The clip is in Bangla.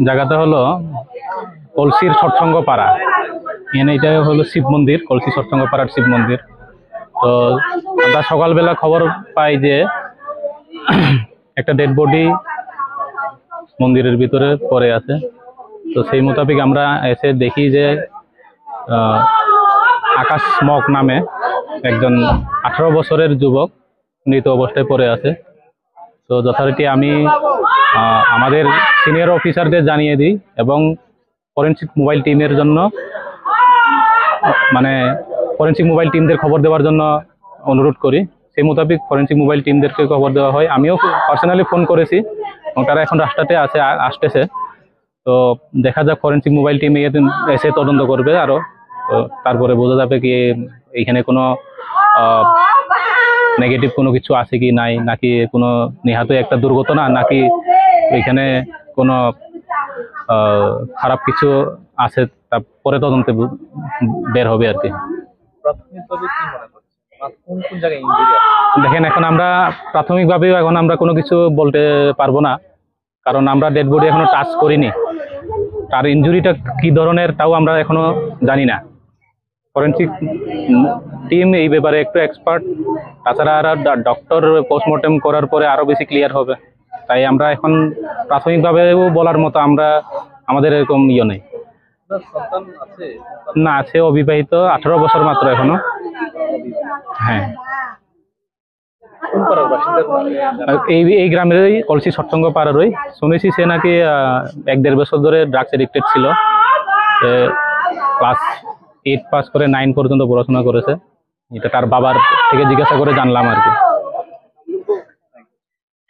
জায়গাটা হলো কলসির সৎসঙ্গ পাড়া। এখানে এটা হলো শিব মন্দির, কলসি সৎসঙ্গ পাড়ার শিব মন্দির। তো আমরা সকালবেলা খবর পাই যে একটা ডেড বডি মন্দিরের ভিতরে পড়ে আছে। তো সেই মোতাবেক আমরা এসে দেখি যে আকাশ স্মক নামে একজন 18 বছরের যুবক মৃত অবস্থায় পড়ে আছে। তো যথারীতি আমি আমাদের সিনিয়র অফিসারদের জানিয়ে দিই এবং ফরেনসিক মোবাইল টিমের জন্য ফরেনসিক মোবাইল টিমদের খবর দেওয়ার জন্য অনুরোধ করি। সেই মোতাবেক ফরেনসিক মোবাইল টিমদেরকে খবর দেওয়া হয়। আমিও পার্সোনালি ফোন করেছি এবং তারা এখন রাস্তাতে আসতেছে। তো দেখা যাক ফরেনসিক মোবাইল টিম এসে তদন্ত করবে আরো। তো তারপরে বোঝা যাবে কি এখানে কোনো নেগেটিভ কোনো কিছু আছে কি নাই, নাকি কোনো নিহত একটা দুর্ঘটনা, নাকি এখানে কোনো খারাপ কিছু আছে, তারপরে তদন্তে বের হবে আর কি। দেখেন এখন আমরা প্রাথমিকভাবেও এখন আমরা কোনো কিছু বলতে পারবো না, কারণ আমরা ডেড বডি এখনো টাচ করিনি। তার ইনজুরিটা কি ধরনের তাও আমরা এখনো জানি না। ফরেনসিক টিম এই ব্যাপারে একটু এক্সপার্ট, তাছাড়া আর ডক্টর পোস্টমর্টেম করার পরে আরো বেশি ক্লিয়ার হবে। তাই আমরা এখন প্রাথমিকভাবেও বলার মতো আমাদের এরকম নেই। না, আছে অবিবাহিত, 18 বছর মাত্র এখনো। হ্যাঁ, এই গ্রামেরই কলসি সৎসঙ্গ পাড়ারই। শুনেছি সে নাকি 1-1.5 বছর ধরে ড্রাগস এডিক্টেড ছিল। ক্লাস 8 পাস করে 9 পর্যন্ত পড়াশোনা করেছে। এটা তার বাবার থেকে জিজ্ঞাসা করে জানলাম আর কি।